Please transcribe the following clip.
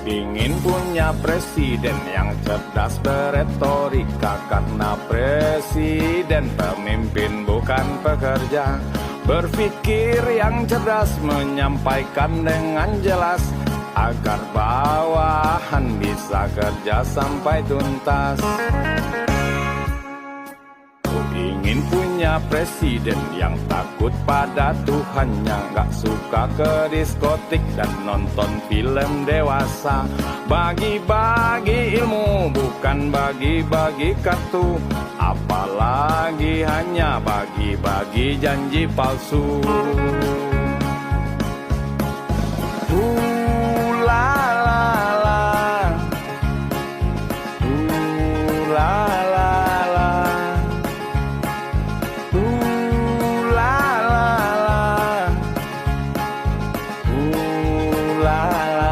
Ingin punya presiden yang cerdas beretorika, karena presiden pemimpin bukan pekerja. Berpikir yang cerdas, menyampaikan dengan jelas, agar bawahan bisa kerja sampai tuntas. Ingin punya presiden yang takut pada Tuhannya, gak suka ke diskotik dan nonton film dewasa. Bagi-bagi ilmu bukan bagi-bagi kartu, apalagi hanya bagi-bagi janji palsu.